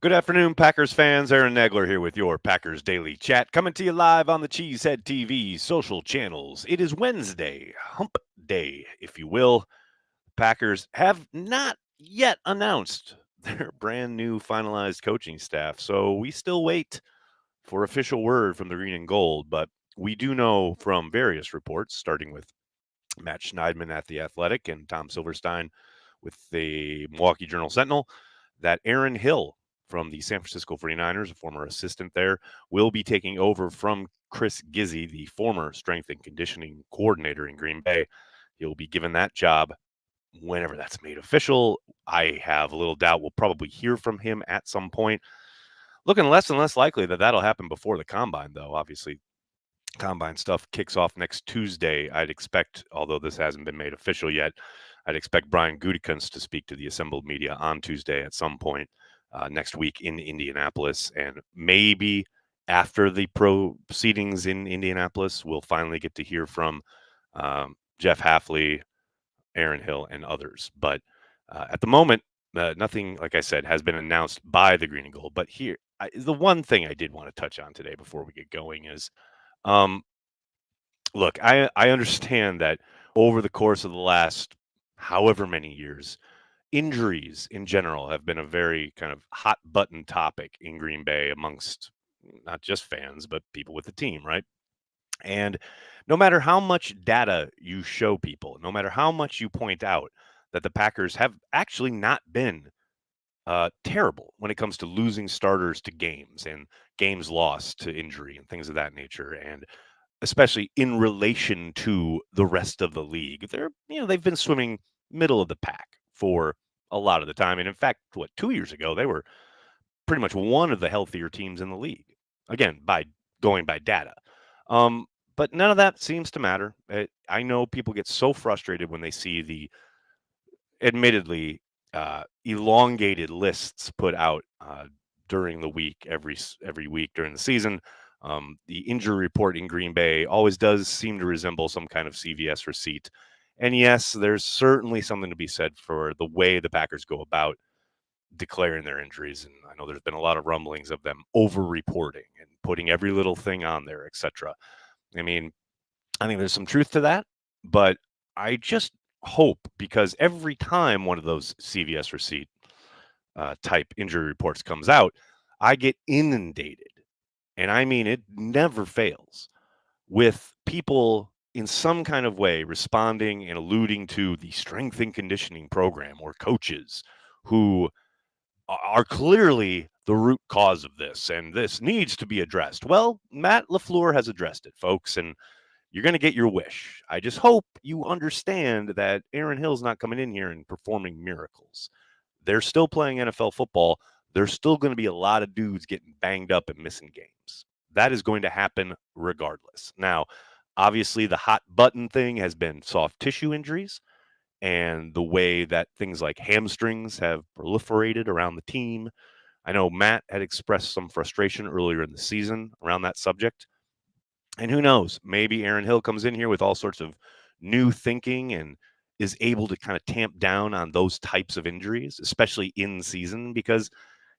Good afternoon, Packers fans. Aaron Nagler here with your Packers Daily Chat, coming to you live on the Cheesehead TV social channels. It is Wednesday, hump day, if you will. Packers have not yet announced their brand new finalized coaching staff, so we still wait for official word from the Green and Gold, but we do know from various reports, starting with Matt Schneidman at The Athletic and Tom Silverstein with the Milwaukee Journal Sentinel, that Aaron Hill from the San Francisco 49ers, a former assistant there, will be taking over from Chris Gizzi, the former strength and conditioning coordinator in Green Bay. He'll be given that job whenever that's made official. I have a little doubt we'll probably hear from him at some point. Looking less and less likely that that'll happen before the combine, though. Obviously, combine stuff kicks off next Tuesday. I'd expect, although this hasn't been made official yet, I'd expect Brian Gutekunst to speak to the assembled media on Tuesday at some point next week in Indianapolis. And maybe after the proceedings in Indianapolis, we'll finally get to hear from Jeff Hafley, Aaron Hill, and others. But at the moment, nothing, like I said, has been announced by the Green and Gold. But here, the one thing I did want to touch on today before we get going is um, look, I understand that over the course of the last however many years, injuries in general have been a very kind of hot button topic in Green Bay amongst not just fans, but people with the team, right? And no matter how much data you show people, no matter how much you point out that the Packers have actually not been terrible when it comes to losing starters to games and games lost to injury and things of that nature. And especially in relation to the rest of the league. They've been swimming middle of the pack for a lot of the time. And in fact, 2 years ago, they were pretty much one of the healthier teams in the league. Again, by going by data. Um, but none of that seems to matter. I know people get so frustrated when they see the admittedly elongated lists put out during the week, every week during the season. The injury report in Green Bay always does seem to resemble some kind of CVS receipt. And yes, there's certainly something to be said for the way the Packers go about declaring their injuries. And I know there's been a lot of rumblings of them over-reporting and putting every little thing on there, etc. I mean, I think there's some truth to that, but I just hope, because every time one of those CVS receipt type injury reports comes out, I get inundated, and I mean it never fails, with people in some kind of way responding and alluding to the strength and conditioning program or coaches who are clearly the root cause of this, and this needs to be addressed. Well, Matt LaFleur has addressed it, folks, and you're going to get your wish. I just hope you understand that Aaron Hill's not coming in here and performing miracles. They're still playing NFL football. There's still going to be a lot of dudes getting banged up and missing games. That is going to happen regardless. Now, obviously, the hot button thing has been soft tissue injuries and the way that things like hamstrings have proliferated around the team. I know Matt had expressed some frustration earlier in the season around that subject. And who knows, maybe Aaron Hill comes in here with all sorts of new thinking and is able to kind of tamp down on those types of injuries, especially in season. Because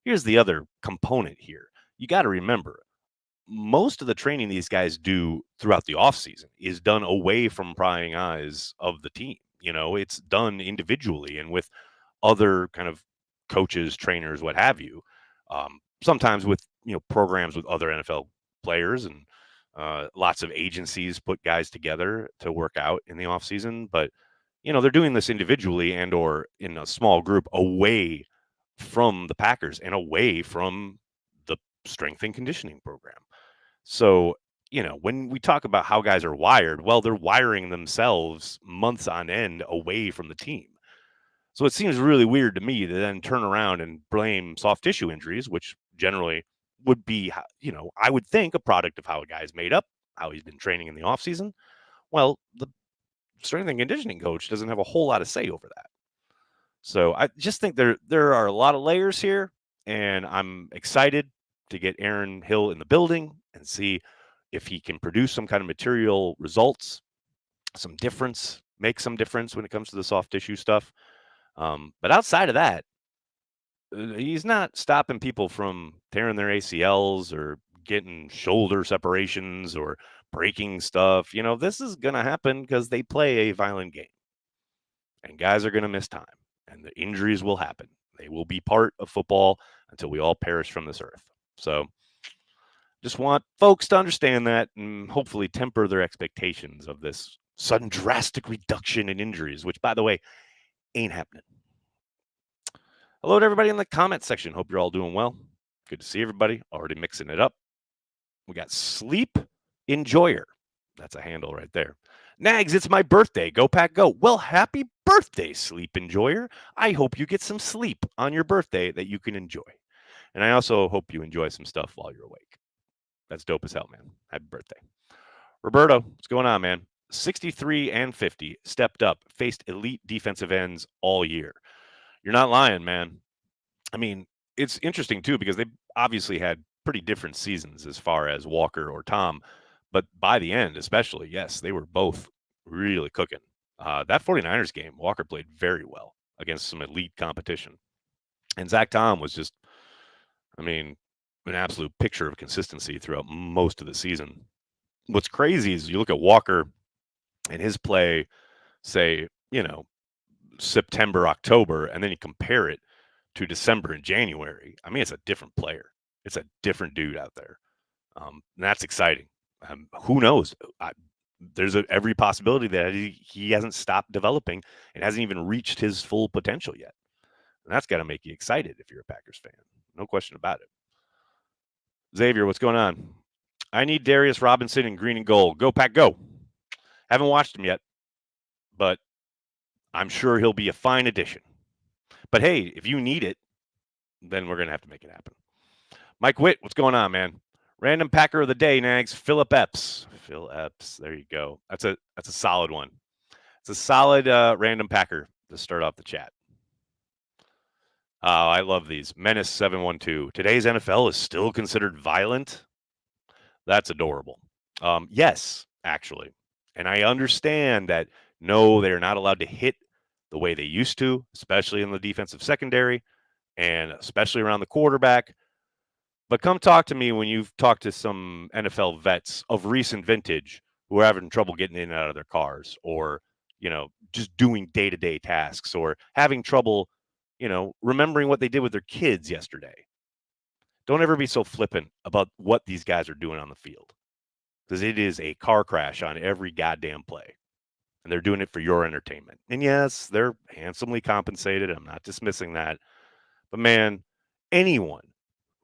here's the other component here. You got to remember, most of the training these guys do throughout the offseason is done away from prying eyes of the team. It's done individually and with other kind of coaches, trainers, what have you. Sometimes with, programs with other NFL players, and lots of agencies put guys together to work out in the offseason. But, they're doing this individually and or in a small group away from the Packers and away from the strength and conditioning program. So, when we talk about how guys are wired, well, they're wiring themselves months on end away from the team. So it seems really weird to me to then turn around and blame soft tissue injuries, which generally would be, I would think a product of how a guy's made up, how he's been training in the offseason. Well, the strength and conditioning coach doesn't have a whole lot to say over that. So I just think there are a lot of layers here, and I'm excited to get Aaron Hill in the building and see if he can produce some kind of material results, make some difference when it comes to the soft tissue stuff. But outside of that, he's not stopping people from tearing their ACLs or getting shoulder separations or breaking stuff. This is going to happen because they play a violent game and guys are going to miss time and the injuries will happen. They will be part of football until we all perish from this earth. So just want folks to understand that and hopefully temper their expectations of this sudden drastic reduction in injuries, which, by the way, ain't happening. Hello to everybody in the comment section. Hope you're all doing well. Good to see everybody. Already mixing it up. We got Sleep Enjoyer. That's a handle right there. Nags, it's my birthday. Go Pack Go. Well, happy birthday, Sleep Enjoyer. I hope you get some sleep on your birthday that you can enjoy. And I also hope you enjoy some stuff while you're awake. That's dope as hell, man. Happy birthday. Roberto, what's going on, man? 63 and 50, stepped up, faced elite defensive ends all year. You're not lying, man. I mean, it's interesting, too, because they obviously had pretty different seasons as far as Walker or Tom. But by the end, especially, yes, they were both really cooking. That 49ers game, Walker played very well against some elite competition. And Zach Tom was just, an absolute picture of consistency throughout most of the season. What's crazy is you look at Walker and his play, say, September, October, and then you compare it to December and January. It's a different player. It's a different dude out there. And that's exciting. Who knows? There's every possibility that he hasn't stopped developing and hasn't even reached his full potential yet. And that's got to make you excited if you're a Packers fan. No question about it. Xavier, what's going on? I need Darius Robinson in green and gold. Go Pack, go. Haven't watched him yet, but I'm sure he'll be a fine addition. But hey, if you need it, then we're going to have to make it happen. Mike Witt, what's going on, man? Random Packer of the day, Nags. Philip Epps. Phil Epps. There you go. That's a solid one. It's a solid random Packer to start off the chat. I love these. Menace 712. Today's NFL is still considered violent. That's adorable. Yes, actually. And I understand that, no, they're not allowed to hit the way they used to, especially in the defensive secondary and especially around the quarterback. But come talk to me when you've talked to some NFL vets of recent vintage who are having trouble getting in and out of their cars or, just doing day-to-day tasks or having trouble, remembering what they did with their kids yesterday. Don't ever be so flippant about what these guys are doing on the field because it is a car crash on every goddamn play. And they're doing it for your entertainment. And yes, they're handsomely compensated. I'm not dismissing that. But man, anyone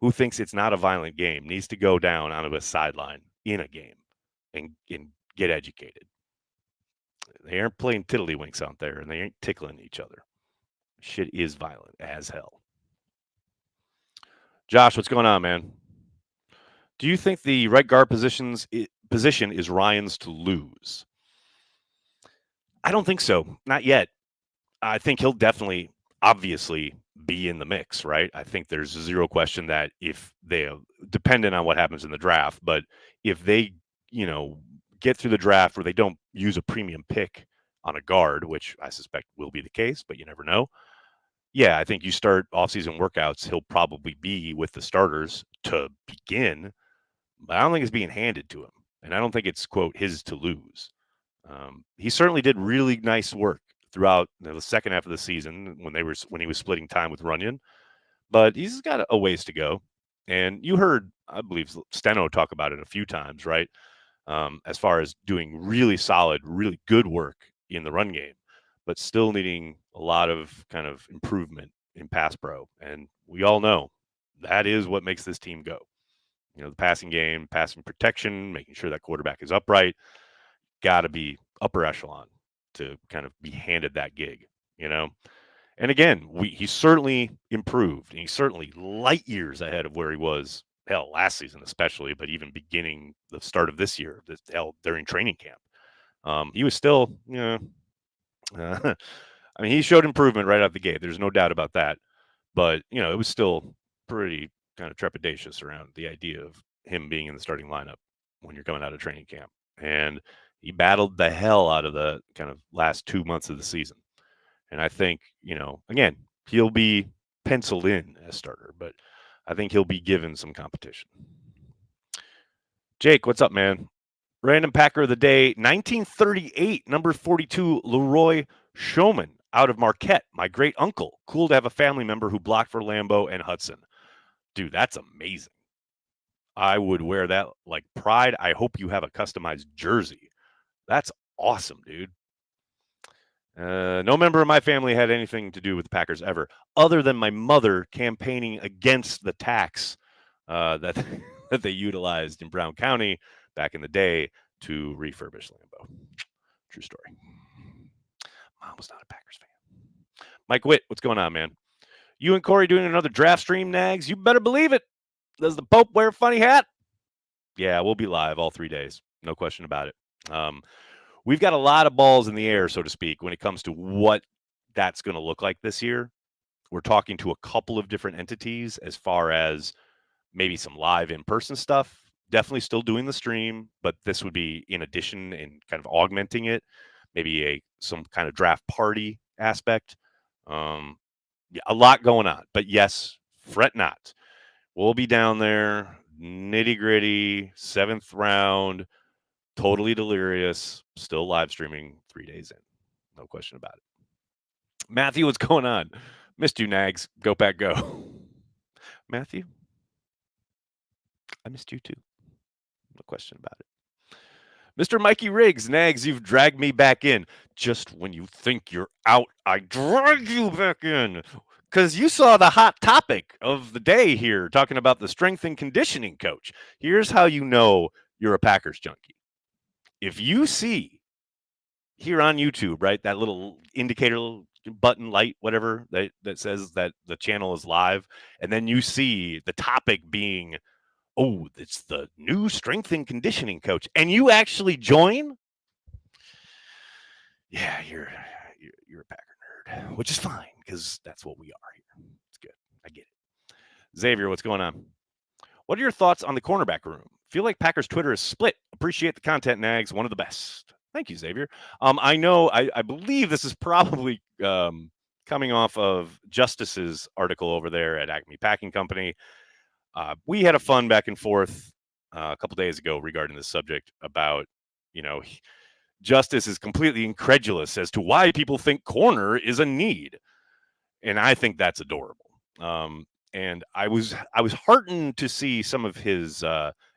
who thinks it's not a violent game needs to go down onto a sideline in a game and get educated. They aren't playing tiddlywinks out there, and they ain't tickling each other. Shit is violent as hell. Josh, what's going on, man? Do you think the right guard position is Ryan's to lose? I don't think so. Not yet. I think he'll definitely, obviously, be in the mix, right? I think there's zero question that if they, dependent on what happens in the draft, but if they, get through the draft where they don't use a premium pick on a guard, which I suspect will be the case, but you never know. Yeah, I think you start offseason workouts, he'll probably be with the starters to begin, but I don't think it's being handed to him. And I don't think it's, quote, his to lose. He certainly did really nice work throughout the second half of the season when he was splitting time with Runyon, but he's got a ways to go. And you heard, I believe, Steno talk about it a few times, right? As far as doing really solid, really good work in the run game, but still needing a lot of kind of improvement in pass pro. And we all know that is what makes this team go. The passing game, passing protection, making sure that quarterback is upright, got to be upper echelon to kind of be handed that gig, And again, he certainly improved, and he's certainly light years ahead of where he was, hell, last season especially, but even beginning the start of this year, during training camp. He was still, he showed improvement right out the gate. There's no doubt about that. But, it was still pretty kind of trepidatious around the idea of him being in the starting lineup when you're coming out of training camp. And he battled the hell out of the kind of last 2 months of the season. And I think, again, he'll be penciled in as starter, but I think he'll be given some competition. Jake, what's up, man? Random Packer of the day, 1938, number 42, Leroy Showman out of Marquette. My great uncle. Cool to have a family member who blocked for Lambeau and Hudson. Dude, that's amazing. I would wear that like pride. I hope you have a customized jersey. That's awesome, dude. No member of my family had anything to do with the Packers ever, other than my mother campaigning against the tax that that they utilized in Brown County back in the day to refurbish Lambeau. True story. Mom was not a Packers fan. Mike Witt, what's going on, man? You and Corey doing another draft stream, Nags? You better believe it. Does the Pope wear a funny hat? Yeah, we'll be live all 3 days. No question about it. We've got a lot of balls in the air, so to speak, when it comes to what that's going to look like this year. We're talking to a couple of different entities as far as maybe some live in-person stuff. Definitely still doing the stream, but this would be in addition and kind of augmenting it. Maybe some kind of draft party aspect. Yeah, a lot going on. But yes, fret not. We'll be down there, nitty-gritty, 7th round, totally delirious, still live streaming 3 days in. No question about it. Matthew, what's going on? Missed you, Nags. Go Pack, go. Matthew, I missed you too. No question about it. Mr. Mikey Riggs, Nags, you've dragged me back in. Just when you think you're out, I drag you back in. Because you saw the hot topic of the day here, talking about the strength and conditioning coach. Here's how you know you're a Packers junkie. If you see here on YouTube, right, that little indicator, little button, light, whatever, that says that the channel is live, and then you see the topic being, oh, it's the new strength and conditioning coach, and you actually join, yeah, you're a Packer nerd, which is fine because that's what we are here. It's good. I get it. Xavier, what's going on? What are your thoughts on the cornerback room? Feel like Packers Twitter is split. Appreciate the content, Nags. One of the best. Thank you, Xavier. I know. I believe this is probably coming off of Justice's article over there at Acme Packing Company. We had a fun back and forth a couple days ago regarding this subject about, Justice is completely incredulous as to why people think corner is a need. And I think that's adorable. And I was heartened to see some of his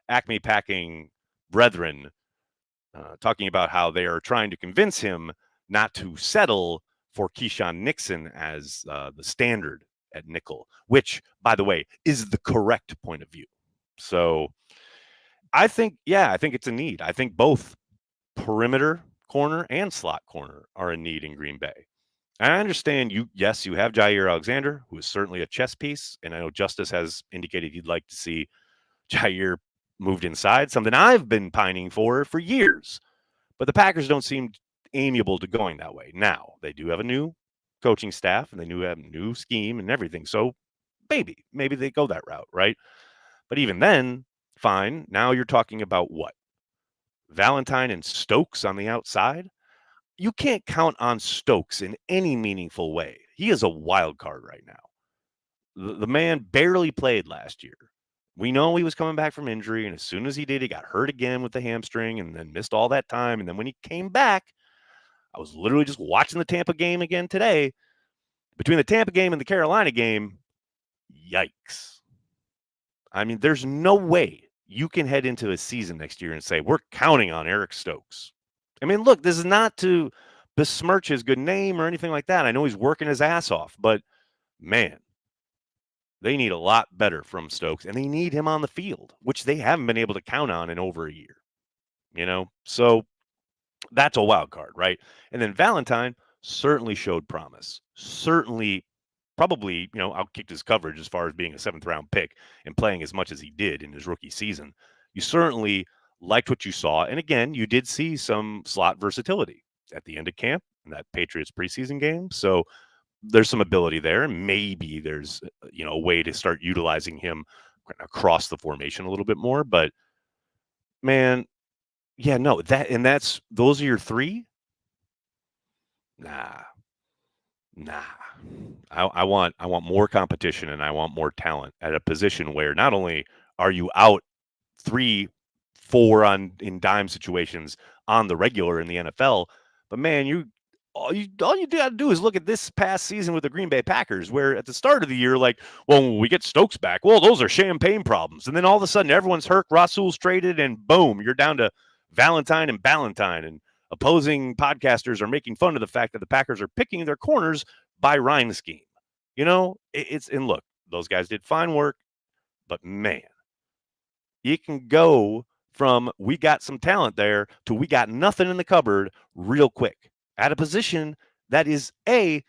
Acme Packing brethren talking about how they are trying to convince him not to settle for Keyshawn Nixon as the standard at nickel, which, by the way, is the correct point of view. So I think it's a need. I think both perimeter corner and slot corner are a need in Green Bay. I understand you have Jair Alexander, who is certainly a chess piece, and I know Justice has indicated he'd like to see Jair moved inside, something I've been pining for years. But the Packers don't seem amiable to going that way. Now, they do have a new coaching staff, and they do have a new scheme and everything. So maybe they go that route, right? But even then, fine. Now you're talking about what? Valentine and Stokes on the outside? You can't count on Stokes in any meaningful way. He is a wild card right now. The man barely played last year. We know he was coming back from injury, and as soon as he did, he got hurt again with the hamstring and then missed all that time. And then when he came back, I was literally just watching the Tampa game again today. Between the Tampa game and the Carolina game, yikes. I mean, there's no way you can head into a season next year and say, we're counting on Eric Stokes. I mean, look, this is not to besmirch his good name or anything like that. I know he's working his ass off, but man, they need a lot better from Stokes, and they need him on the field, which they haven't been able to count on in over a year. So that's a wild card, right? And then Valentine certainly showed promise. Certainly, probably, outkicked his coverage as far as being a 7th round pick and playing as much as he did in his rookie season. You certainly liked what you saw. And again, you did see some slot versatility at the end of camp in that Patriots preseason game. So there's some ability there. And maybe there's, a way to start utilizing him across the formation a little bit more. But man, yeah, no, those are your 3? Nah. Nah. I want more competition and I want more talent at a position where not only are you out 3, 4 on in dime situations on the regular in the NFL, but man, all you got to do is look at this past season with the Green Bay Packers, where at the start of the year, like, well, when we get Stokes back, well, those are champagne problems, and then all of a sudden everyone's hurt, Rasul's traded, and boom, you're down to Valentine and Ballantyne, and opposing podcasters are making fun of the fact that the Packers are picking their corners by rhyme scheme. It's and look, those guys did fine work, but man, you can go from we got some talent there to we got nothing in the cupboard real quick at a position that is a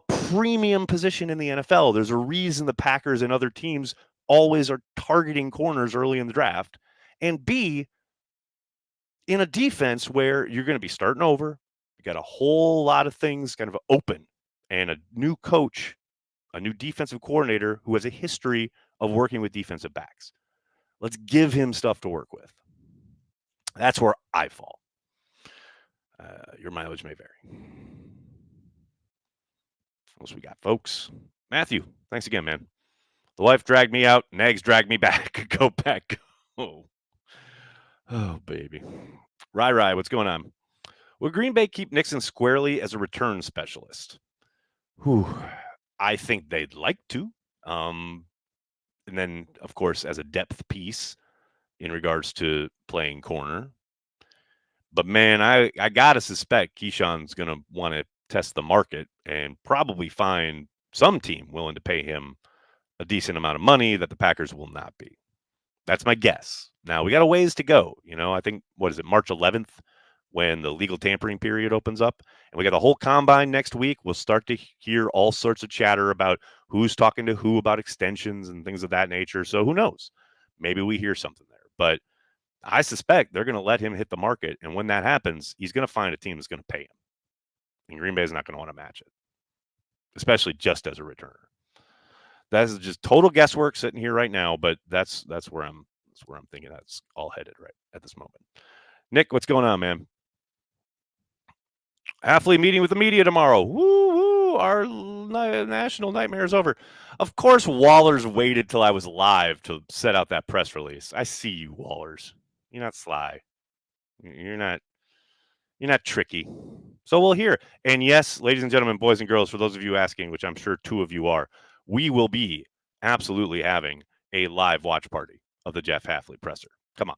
premium position in the NFL. There's a reason the Packers and other teams always are targeting corners early in the draft. And B, in a defense where you're going to be starting over, you got a whole lot of things kind of open and a new coach, a new defensive coordinator who has a history of working with defensive backs. Let's give him stuff to work with. That's where I fall. Your mileage may vary. What else we got, folks? Matthew, thanks again, man. The wife dragged me out. Nags dragged me back. Go back. Oh, baby. Rai, what's going on? Will Green Bay keep Nixon squarely as a return specialist? Whew. I think they'd like to. And then, of course, as a depth piece in regards to playing corner. But man, I gotta suspect Keyshawn's gonna want to test the market and probably find some team willing to pay him a decent amount of money that the Packers will not be. That's my guess. Now we got a ways to go. I think what is it, March 11th, when the legal tampering period opens up, and we got the whole combine next week. We'll start to hear all sorts of chatter about who's talking to who about extensions and things of that nature. So who knows? Maybe we hear something there, but I suspect they're going to let him hit the market. And when that happens, he's going to find a team that's going to pay him. And Green Bay is not going to want to match it, especially just as a returner. That's just total guesswork sitting here right now, but that's where I'm thinking that's all headed right at this moment. Nick, what's going on, man? Halfley meeting with the media tomorrow. Woo woo! Our national nightmare is over. Of course, Waller's waited till I was live to set out that press release. I see you, Wallers. You're not sly. You're not tricky. So we'll hear. And yes, ladies and gentlemen, boys and girls, for those of you asking, which I'm sure 2 of you are, we will be absolutely having a live watch party of the Jeff Halfley presser. Come on.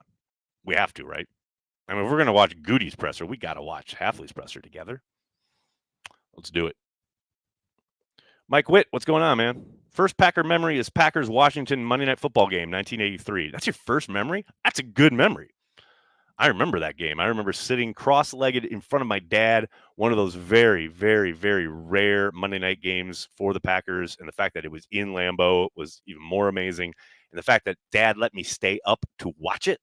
We have to, right? I mean, if we're going to watch Goody's presser, we got to watch Halfley's presser together. Let's do it. Mike Witt, what's going on, man? First Packer memory is Packers-Washington Monday Night Football game, 1983. That's your first memory? That's a good memory. I remember that game. I remember sitting cross-legged in front of my dad, one of those very, very, very rare Monday night games for the Packers. And the fact that it was in Lambeau was even more amazing. And the fact that Dad let me stay up to watch it,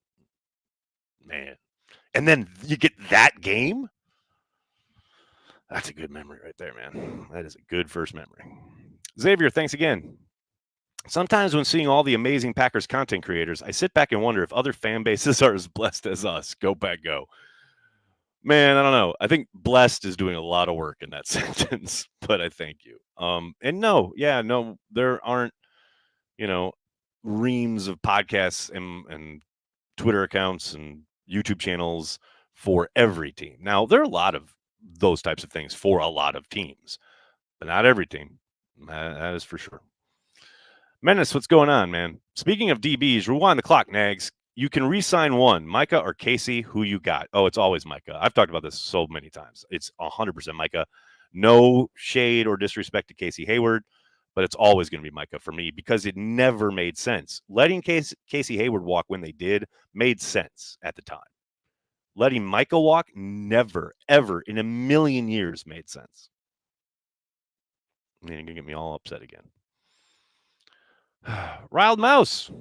man. And then you get that game? That's a good memory right there, man. That is a good first memory. Xavier, thanks again. Sometimes when seeing all the amazing Packers content creators, I sit back and wonder if other fan bases are as blessed as us. Go Pack Go. Man, I don't know. I think blessed is doing a lot of work in that sentence, but I thank you. And no, there aren't, reams of podcasts and Twitter accounts and YouTube channels for every team. Now, there are a lot of those types of things for a lot of teams, but not every team. That is for sure. Menace, what's going on, man? Speaking of DBs, rewind the clock, Nags. You can re-sign one, Micah or Casey. Who you got? Oh, it's always Micah. I've talked about this so many times. It's 100% Micah. No shade or disrespect to Casey Hayward, but it's always going to be Micah for me because it never made sense. Letting Casey Hayward walk when they did made sense at the time. Letting Micah walk never, ever in a million years made sense. You're going to get me all upset again. Riled Mouse,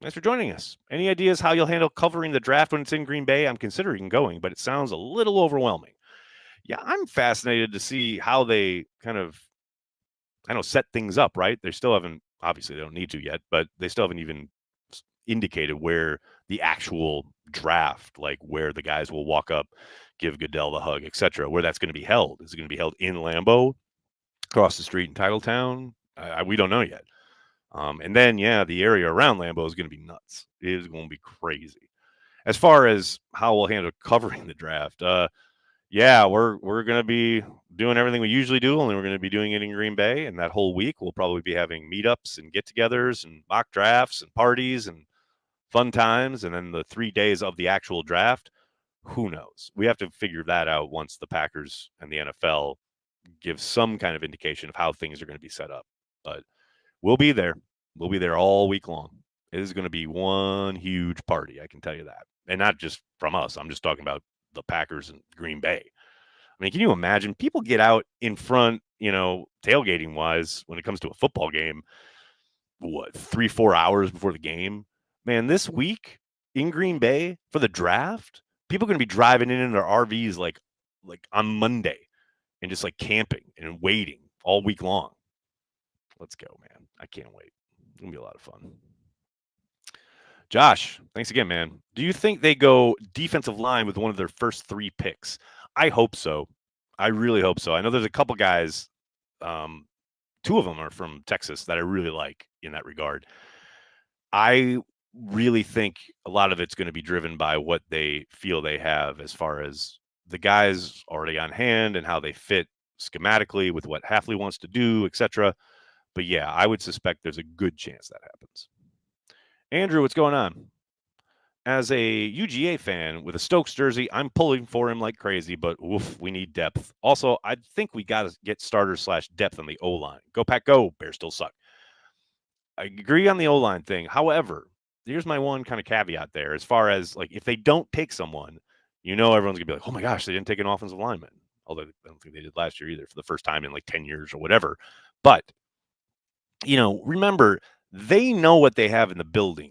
thanks for joining us. Any ideas how you'll handle covering the draft when it's in Green Bay? I'm considering going, but it sounds a little overwhelming. Yeah, I'm fascinated to see how they kind of, set things up, right? They still haven't, obviously they don't need to yet, but they still haven't even indicated where the actual draft, like where the guys will walk up, give Goodell the hug, etc., where that's going to be held. Is it going to be held in Lambeau? across the street in Titletown, we don't know yet. And then, the area around Lambeau is going to be nuts. It is going to be crazy. As far as how we'll handle covering the draft, we're going to be doing everything we usually do, only we're going to be doing it in Green Bay. And that whole week, we'll probably be having meetups and get-togethers and mock drafts and parties and fun times. And then the 3 days of the actual draft, who knows? We have to figure that out once the Packers and the NFL give some kind of indication of how things are going to be set up. But we'll be there. We'll be there all week long. It is going to be one huge party, I can tell you that. And not just from us. I'm just talking about the Packers and Green Bay. I mean, can you imagine? People get out in front, tailgating wise, when it comes to a football game, 3-4 hours before the game? Man, this week in Green Bay for the draft, people are going to be driving in their RVs like on Monday and just like camping and waiting all week long. Let's go, man. I can't wait. It's going to be a lot of fun. Josh, thanks again, man. Do you think they go defensive line with one of their first 3 picks? I hope so. I really hope so. I know there's a couple guys, 2 of them are from Texas that I really like in that regard. I really think a lot of it's going to be driven by what they feel they have as far as the guys already on hand and how they fit schematically with what Hafley wants to do, etc. But yeah, I would suspect there's a good chance that happens. Andrew, what's going on? As a UGA fan with a Stokes jersey, I'm pulling for him like crazy, but oof, we need depth. Also, I think we got to get starters/depth on the O-line. Go Pack, go. Bears still suck. I agree on the O-line thing. However, here's my one kind of caveat there. As far as, like, if they don't take someone, everyone's going to be like, oh my gosh, they didn't take an offensive lineman. Although I don't think they did last year either for the first time in like 10 years or whatever. But, remember, they know what they have in the building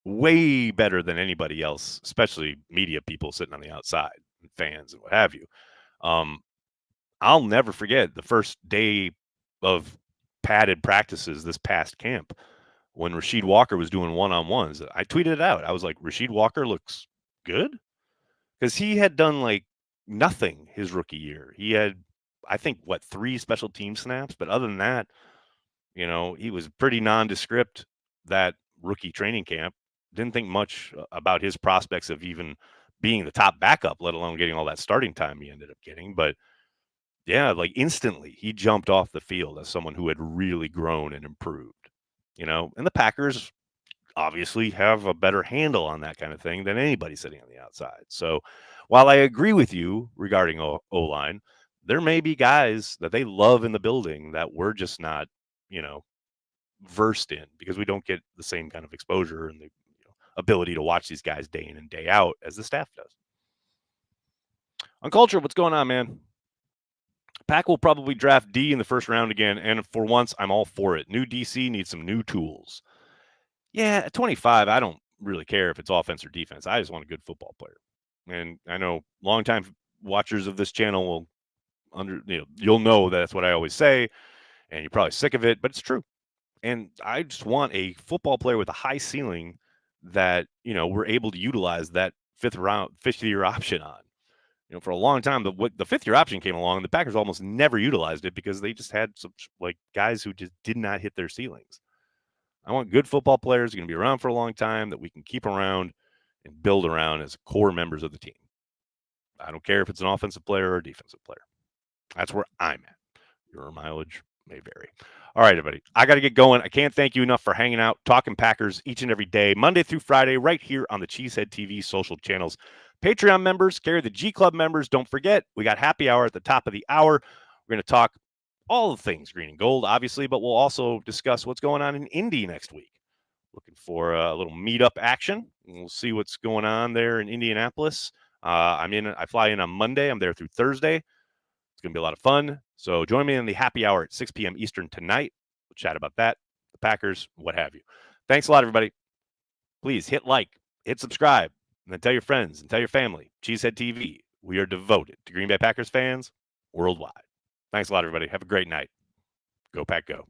way better than anybody else, especially media people sitting on the outside, and fans and what have you. I'll never forget the first day of padded practices this past camp when Rasheed Walker was doing one-on-ones. I tweeted it out. I was like, Rasheed Walker looks good? Because he had done like nothing his rookie year. He had, I think, 3 special team snaps, but other than that, he was pretty nondescript that rookie training camp. Didn't think much about his prospects of even being the top backup, let alone getting all that starting time he ended up getting. But yeah, like instantly he jumped off the field as someone who had really grown and improved, and the Packers obviously have a better handle on that kind of thing than anybody sitting on the outside. So while I agree with you regarding O-line, there may be guys that they love in the building that we're just not, versed in because we don't get the same kind of exposure and the ability to watch these guys day in and day out as the staff does. On culture, what's going on, man? Pack will probably draft D in the first round again, and for once, I'm all for it. New DC needs some new tools. Yeah, at 25, I don't really care if it's offense or defense. I just want a good football player. And I know longtime watchers of this channel will you'll know that's what I always say, and you're probably sick of it, but it's true. And I just want a football player with a high ceiling that, we're able to utilize that fifth year option on. For a long time, the 5th year option came along, and the Packers almost never utilized it because they just had some guys who just did not hit their ceilings. I want good football players who are going to be around for a long time that we can keep around and build around as core members of the team. I don't care if it's an offensive player or a defensive player. That's where I'm at. Your mileage may vary. All right, everybody. I got to get going. I can't thank you enough for hanging out, talking Packers each and every day, Monday through Friday, right here on the Cheesehead TV social channels. Patreon members, carry the G Club members. Don't forget, we got happy hour at the top of the hour. We're going to talk all the things green and gold, obviously, but we'll also discuss what's going on in Indy next week. Looking for a little meetup action. We'll see what's going on there in Indianapolis. I fly in on Monday. I'm there through Thursday. It's going to be a lot of fun. So join me in the happy hour at 6 p.m. Eastern tonight. We'll chat about that, the Packers, what have you. Thanks a lot, everybody. Please hit like, hit subscribe, and then tell your friends and tell your family. Cheesehead TV. We are devoted to Green Bay Packers fans worldwide. Thanks a lot, everybody. Have a great night. Go Pack, go.